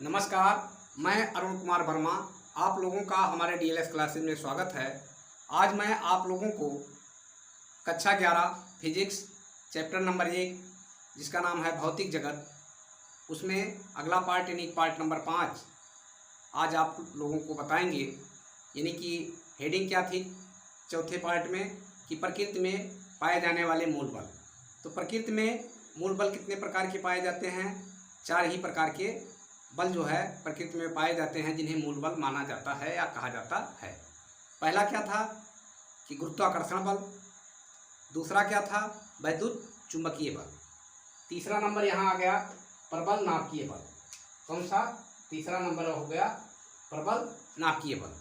नमस्कार, मैं अरुण कुमार वर्मा। आप लोगों का हमारे डीएलएस क्लासेस में स्वागत है। आज मैं आप लोगों को कक्षा 11 फिजिक्स चैप्टर नंबर 1 जिसका नाम है भौतिक जगत, उसमें अगला पार्ट यानी पार्ट नंबर 5 आज आप लोगों को बताएंगे। यानी कि हेडिंग क्या थी चौथे पार्ट में कि प्रकृति में पाए जाने वाले मूल बल। तो प्रकृति में मूल बल कितने प्रकार के पाए जाते हैं? 4 ही प्रकार के बल जो है प्रकृति में पाए जाते हैं जिन्हें मूल बल माना जाता है या कहा जाता है। पहला क्या था कि गुरुत्वाकर्षण बल, दूसरा क्या था वैद्युत चुंबकीय बल, तीसरा नंबर यहाँ आ गया प्रबल नाभिकीय बल। कौन सा? तीसरा नंबर हो गया प्रबल नाभिकीय बल।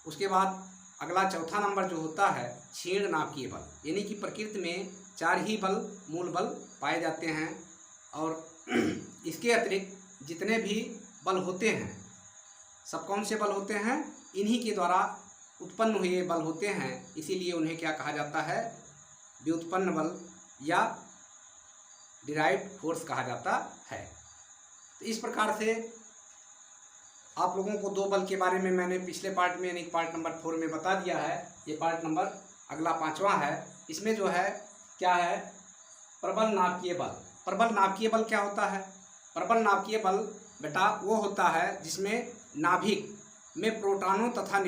उसके बाद अगला चौथा नंबर जो होता है क्षीण नाभिकीय बल। यानी कि प्रकृति में 4 ही बल मूल बल पाए जाते हैं और इसके अतिरिक्त जितने भी बल होते हैं सब कौन से बल होते हैं? इन्हीं के द्वारा उत्पन्न हुए बल होते हैं। इसीलिए उन्हें क्या कहा जाता है? व्युत्पन्न बल या डिराइव्ड फोर्स कहा जाता है। तो इस प्रकार से आप लोगों को 2 बल के बारे में मैंने पिछले पार्ट में यानी पार्ट नंबर 4 में बता दिया है। ये पार्ट नंबर अगला 5वां है। इसमें जो है क्या है? प्रबल नाभिकीय बल। प्रबल नाभिकीय बल क्या होता है? प्रबल नाभिकीय बल बेटा वो होता है जिसमें नाभिक में प्रोटॉनों तथा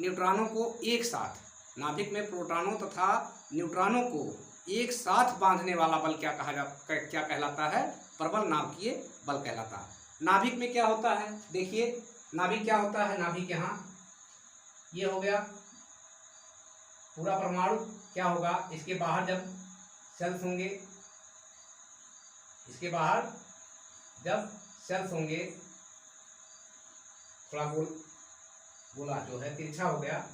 न्यूट्रॉनों को एक साथ एक साथ बांधने वाला बल क्या कहलाता है? प्रबल नाभिकीय बल कहलाता है। नाभिक में क्या होता है? देखिए नाभिक क्या होता है। नाभिक यहाँ ये हो गया पूरा परमाणु। क्या होगा? इसके बाहर जब सेल्स होंगे, थोड़ा गोला जो है तिरछा हो गया,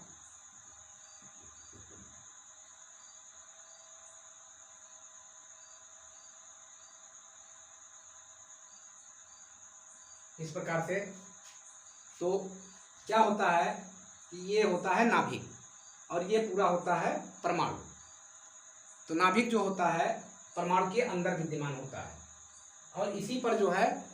इस प्रकार से। तो क्या होता है कि ये होता है नाभिक और ये पूरा होता है परमाणु। तो नाभिक जो होता है परमाणु के अंदर विद्यमान होता है और इसी पर जो है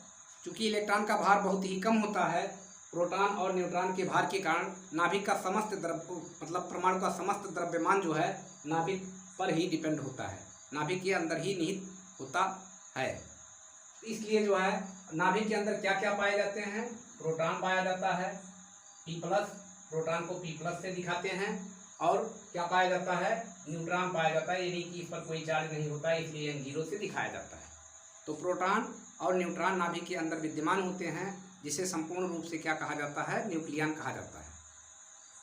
चूंकि इलेक्ट्रॉन का भार बहुत ही कम होता है, प्रोटॉन और न्यूट्रॉन के भार के कारण नाभिक का समस्त परमाणु का समस्त द्रव्यमान जो है नाभिक पर ही डिपेंड होता है, नाभिक के अंदर ही निहित होता है। इसलिए जो है नाभिक के अंदर क्या क्या पाए जाते हैं? प्रोटॉन पाया जाता है P+, प्रोटॉन को P+ से दिखाते हैं। और क्या पाया जाता है? न्यूट्रॉन पाया जाता है, यानी कि इस पर कोई चार्ज नहीं होता है, इसलिए N0 से दिखाया जाता है। तो प्रोटॉन और न्यूट्रॉन नाभिक के अंदर विद्यमान होते हैं, जिसे संपूर्ण रूप से क्या कहा जाता है? न्यूक्लियन कहा जाता है।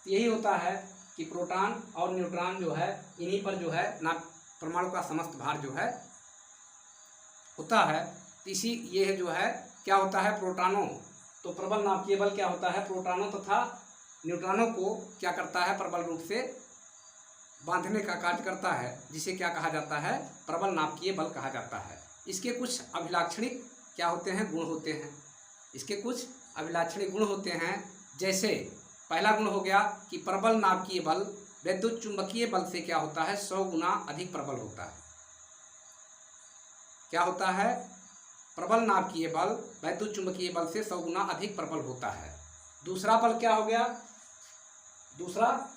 तो यही होता है कि प्रोटॉन और न्यूट्रॉन जो है इन्हीं पर जो है परमाणु का समस्त भार जो है होता है। तो इसी ये जो है क्या होता है? प्रोटॉनों, तो प्रबल नाभिकीय बल क्या होता है? प्रोटॉनों तथा न्यूट्रॉनों को क्या करता है? प्रबल रूप से बांधने का कार्य करता है, जिसे क्या कहा जाता है? प्रबल नाभिकीय बल कहा जाता है। इसके कुछ अभिलाक्षणिक क्या होते हैं? गुण होते हैं। इसके कुछ अभिलाक्षणिक गुण होते हैं। जैसे पहला गुण हो गया कि प्रबल नाभिकीय बल वैद्युत चुंबकीय बल से क्या होता है? 100 गुना अधिक प्रबल होता है। क्या होता है? प्रबल नाभिकीय बल वैद्युत चुंबकीय बल से 100 गुना अधिक प्रबल होता है। दूसरा बल क्या हो गया? दूसरा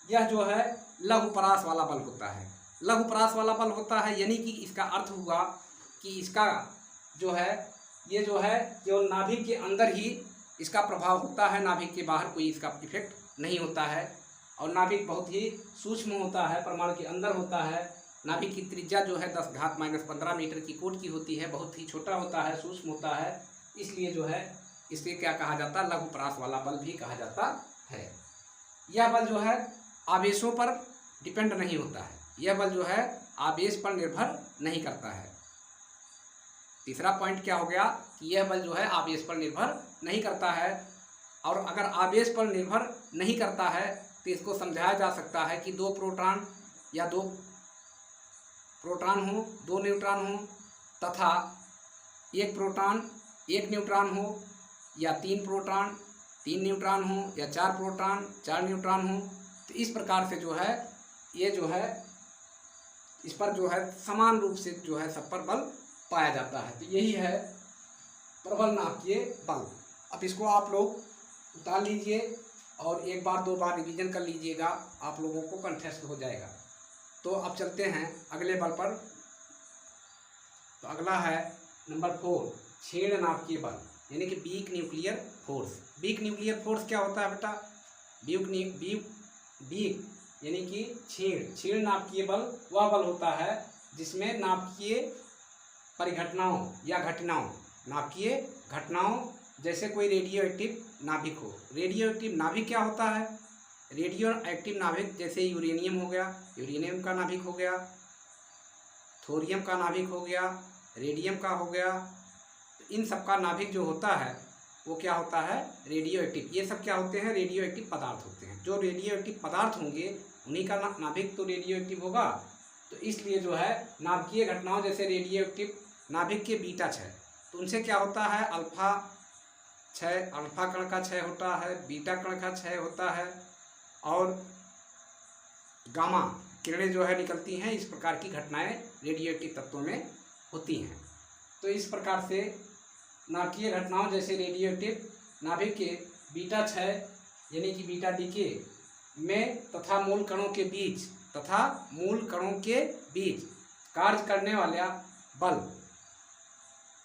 यह जो है लघु परास वाला बल होता है। लघु परास वाला बल होता है यानी कि इसका अर्थ हुआ कि इसका जो है ये जो है केवल नाभिक के अंदर ही इसका प्रभाव होता है, नाभिक के बाहर कोई इसका इफेक्ट नहीं होता है। और नाभिक बहुत ही सूक्ष्म होता है, परमाणु के अंदर होता है। नाभिक की त्रिज्या जो है 10⁻⁻15 मीटर की कोटि की होती है, बहुत ही छोटा होता है, सूक्ष्म होता है। इसलिए जो है इसे क्या कहा जाता है? लघु परास वाला बल भी कहा जाता है। यह बल जो है आवेशों पर डिपेंड नहीं होता है, यह बल जो है आवेश पर निर्भर नहीं करता है। तीसरा पॉइंट क्या हो गया कि यह बल जो है आवेश पर निर्भर नहीं करता है। और अगर आवेश पर निर्भर नहीं करता है तो इसको समझाया जा सकता है कि 2 प्रोटॉन या 2 प्रोटॉन हो, 2 न्यूट्रॉन हो, तथा 1 प्रोटॉन 1 न्यूट्रॉन हो, या 3 प्रोटॉन 3 न्यूट्रॉन हो, या 4 प्रोटॉन 4 न्यूट्रॉन हो। तो इस प्रकार से जो है ये जो है इस पर जो है समान रूप से जो है सब पर बल पाया जाता है। तो यही है प्रबल नाभिकीय बल। अब इसको आप लोग उतार लीजिए और एक बार दो बार रिवीजन कर लीजिएगा, आप लोगों को कंठस्थ हो जाएगा। तो अब चलते हैं अगले बल पर। तो अगला है नंबर 4, छेड़ नाभिकीय बल, यानी कि weak nuclear force. Weak nuclear force क्या होता है बेटा? वीक यानी कि छेड़ नाभिकीय बल वह बल होता है जिसमें नाभिकीय परिघटनाओं या घटनाओं, नाभिकीय घटनाओं, जैसे कोई रेडियो एक्टिव नाभिक हो। रेडियो एक्टिव नाभिक क्या होता है? रेडियो एक्टिव नाभिक जैसे यूरेनियम हो गया, यूरेनियम का नाभिक हो गया, थोरियम का नाभिक हो गया, रेडियम का हो गया। तो इन सब का नाभिक जो होता है वो क्या होता है? Radio active. ये सब क्या होते हैं? रेडियो एक्टिव पदार्थ होते हैं। जो रेडियो एक्टिव पदार्थ होंगे उन्हीं का नाभिक तो रेडियो एक्टिव होगा। तो इसलिए जो है नाभिकीय घटनाओं जैसे रेडियो एक्टिव नाभिक के बीटा क्षय, तो उनसे क्या होता है? अल्फा कण का क्षय होता है, बीटा कण का क्षय होता है और गामा किरणें जो है निकलती हैं। इस प्रकार की घटनाएं रेडियो एक्टिव तत्वों में होती हैं। तो इस प्रकार से नाभिकीय घटनाओं जैसे रेडियो एक्टिव नाभिक के बीटा क्षय यानी कि बीटा डीके में तथा मूल कणों के बीच कार्य करने वाला बल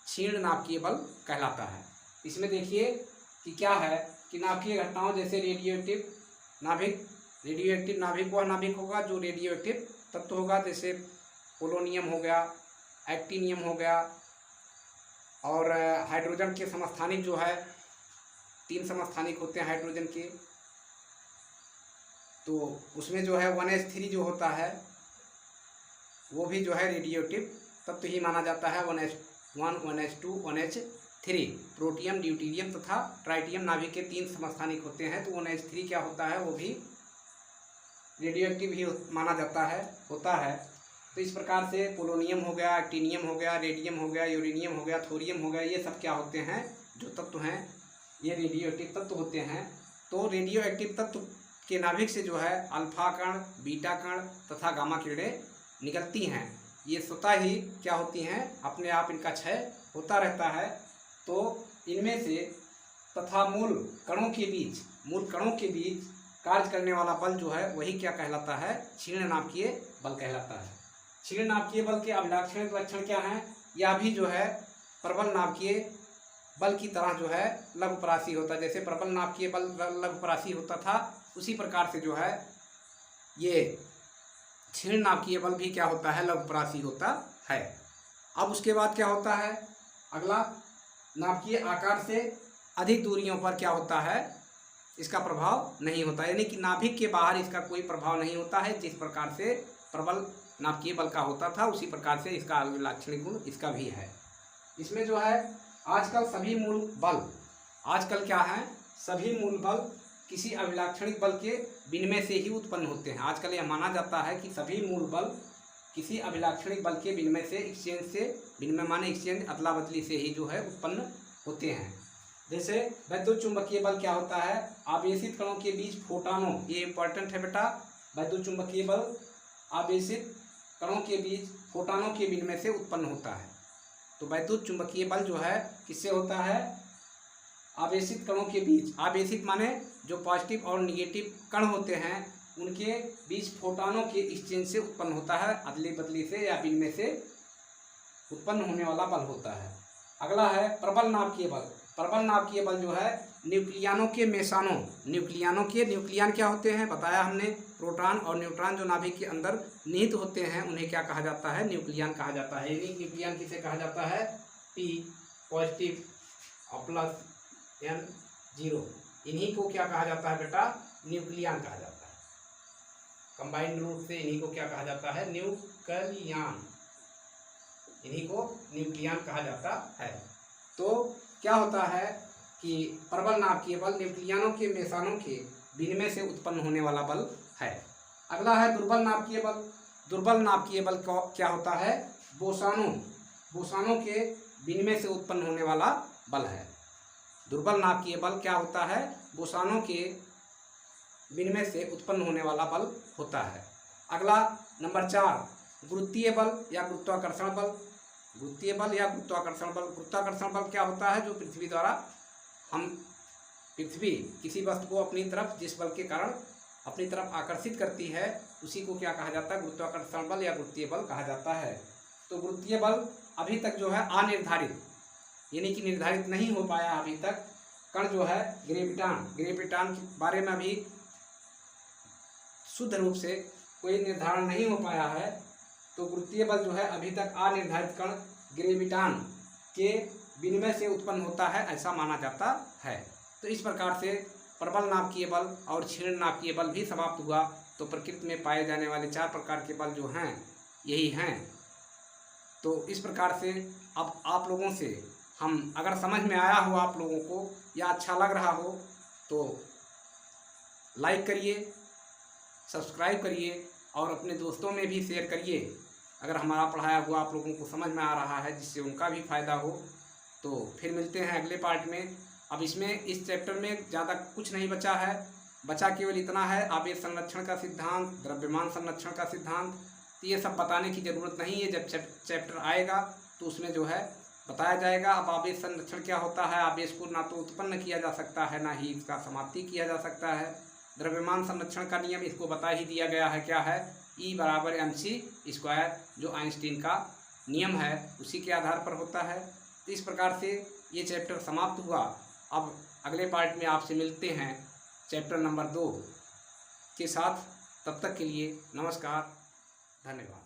क्षीण नाभिकीय बल कहलाता है। इसमें देखिए कि क्या है कि नाभिकीय घटनाओं जैसे रेडियो एक्टिव नाभिक वह नाभिक होगा जो रेडियो एक्टिव तत्व होगा, जैसे पोलोनियम हो गया, एक्टिनियम हो गया और हाइड्रोजन के समस्थानिक जो है 3 समस्थानिक होते हैं हाइड्रोजन के। तो उसमें जो है 1s3 जो होता है वो भी जो है रेडियो एक्टिव तत्व ही माना जाता है। 1s1, 1s2, 1h3 protium, deuterium तथा ट्राइटियम नाभिक के 3 समस्थानिक होते हैं। तो 1h3 क्या होता है? वो भी रेडियो एक्टिव ही माना जाता है, होता है। तो इस प्रकार से पोलोनियम हो गया, एक्टिनियम हो गया, रेडियम हो गया, यूरेनियम हो गया, थोरियम हो गया, ये सब क्या होते हैं? जो तत्व हैं ये रेडियो एक्टिव तत्व होते हैं। तो रेडियो एक्टिव तत्व के नाभिक से जो है अल्फा कण, बीटा कण तथा गामा किरणें निकलती हैं। ये स्वतः ही क्या होती हैं? अपने आप इनका क्षय होता रहता है। तो इनमें से तथा मूल कणों के बीच कार्य करने वाला बल जो है वही क्या कहलाता है? क्षीण नाभिकीय बल कहलाता है। क्षीण नाभिकीय बल के अभिलाक्षणिक लक्षण क्या हैं? यह भी जो है प्रबल नाभिकीय बल की तरह जो है लघुपरासी होता है। जैसे प्रबल नाभिकीय बल लघुपरासी होता था, उसी प्रकार से जो है ये क्षीण नाभिकीय बल भी क्या होता है? लघुपरासी होता है। अब उसके बाद क्या होता है? अगला, नाभिकीय आकार से अधिक दूरियों पर क्या होता है? इसका प्रभाव नहीं होता, यानी कि नाभिक के बाहर इसका कोई प्रभाव नहीं होता है। जिस प्रकार से प्रबल नाभिकीय बल का होता था उसी प्रकार से इसका लाक्षणिक गुण इसका भी है। इसमें जो है आजकल क्या है? सभी मूल बल किसी अभिलाक्षणिक बल के विनिमय से ही उत्पन्न होते हैं। आजकल यह माना जाता है कि सभी मूल बल किसी अभिलाक्षणिक बल के विनिमय से, विनिमय माने एक्सचेंज, अदला बदली से ही जो है उत्पन्न होते हैं। जैसे वैद्युत चुंबकीय बल क्या होता है? आवेशित कणों के बीच फोटानों, ये इंपॉर्टेंट है बेटा। वैद्युत चुंबकीय बल आवेशित कणों के बीच फोटानों के विनिमय से उत्पन्न होता है। तो वैद्युत चुंबकीय बल जो है किससे होता है? आवेशित कणों के बीच। आवेशित माने जो पॉजिटिव और निगेटिव कण होते हैं उनके बीच फोटानों के एक्सचेंज से उत्पन्न होता है, अदली बदली से या विनिमय से उत्पन्न होने वाला बल होता है। अगला है प्रबल नाभिकीय बल। प्रबल नाभिकीय बल जो है न्यूक्लियानों के मेसानों, न्यूक्लियन क्या होते हैं? बताया हमने, प्रोटॉन और न्यूट्रॉन जो नाभिक के अंदर निहित होते हैं उन्हें क्या कहा जाता है? न्यूक्लियन कहा जाता है। न्यूक्लियन किसे कहा जाता है? P पॉजिटिव और प्लस N0, इन्हीं को क्या कहा जाता है बेटा? न्यूक्लियन कहा जाता है। कंबाइंड रूप से इन्हीं को क्या कहा जाता है? न्यूक्लियन, इन्हीं को न्यूक्लियन कहा जाता है। तो क्या होता है कि प्रबल नाभिकीय बल न्यूक्लियनों के मेसानों के विनिमय से उत्पन्न होने वाला बल है। अगला है दुर्बल नाभिकीय बल। दुर्बल नाभिकीय बल क्या होता है? बोसॉनों के विनिमय से उत्पन्न होने वाला बल है। दुर्बल नाभिकीय बल क्या होता है? बोसॉनों के विनिमय से उत्पन्न होने वाला बल होता है। अगला नंबर 4, गुरुत्वीय बल या गुरुत्वाकर्षण बल। गुरुत्वीय बल या गुरुत्वाकर्षण बल। गुरुत्वाकर्षण बल क्या होता है? जो पृथ्वी द्वारा पृथ्वी किसी वस्तु को अपनी तरफ जिस बल के कारण अपनी तरफ आकर्षित करती है, उसी को क्या कहा जाता है? गुरुत्वाकर्षण बल या गुरुत्वीय बल कहा जाता है। तो गुरुत्वीय बल अभी तक जो है अनिर्धारित, यानी कि निर्धारित नहीं हो पाया अभी तक। कण जो है ग्रेविटान के बारे में अभी शुद्ध रूप से कोई निर्धारण नहीं हो पाया है। तो गुरुत्वीय बल जो है अभी तक अनिर्धारित कण ग्रेविटान के विनिमय से उत्पन्न होता है, ऐसा माना जाता है। तो इस प्रकार से प्रबल नाभिकीय बल और क्षीण नाभिकीय बल भी समाप्त हुआ। तो प्रकृति में पाए जाने वाले 4 प्रकार के बल जो हैं यही हैं। तो इस प्रकार से अब आप लोगों से हम, अगर समझ में आया हो आप लोगों को या अच्छा लग रहा हो तो लाइक करिए, सब्सक्राइब करिए और अपने दोस्तों में भी शेयर करिए। अगर हमारा पढ़ाया हुआ आप लोगों को समझ में आ रहा है, जिससे उनका भी फायदा हो। तो फिर मिलते हैं अगले पार्ट में। अब इसमें इस चैप्टर में ज़्यादा कुछ नहीं बचा है, बचा केवल इतना है, आवेश संरक्षण का सिद्धांत, द्रव्यमान संरक्षण का सिद्धांत। तो ये सब बताने की ज़रूरत नहीं है, जब चैप्टर आएगा तो उसमें जो है बताया जाएगा। अब आवेश संरक्षण क्या होता है? आवेश को ना तो उत्पन्न किया जा सकता है, ना ही इसका समाप्ति किया जा सकता है। द्रव्यमान संरक्षण का नियम इसको बता ही दिया गया है, क्या है? E बराबर mc², जो आइंस्टीन का नियम है उसी के आधार पर होता है। तो इस प्रकार से ये चैप्टर समाप्त हुआ। अब अगले पार्ट में आपसे मिलते हैं चैप्टर नंबर 2 के साथ। तब तक के लिए नमस्कार, धन्यवाद।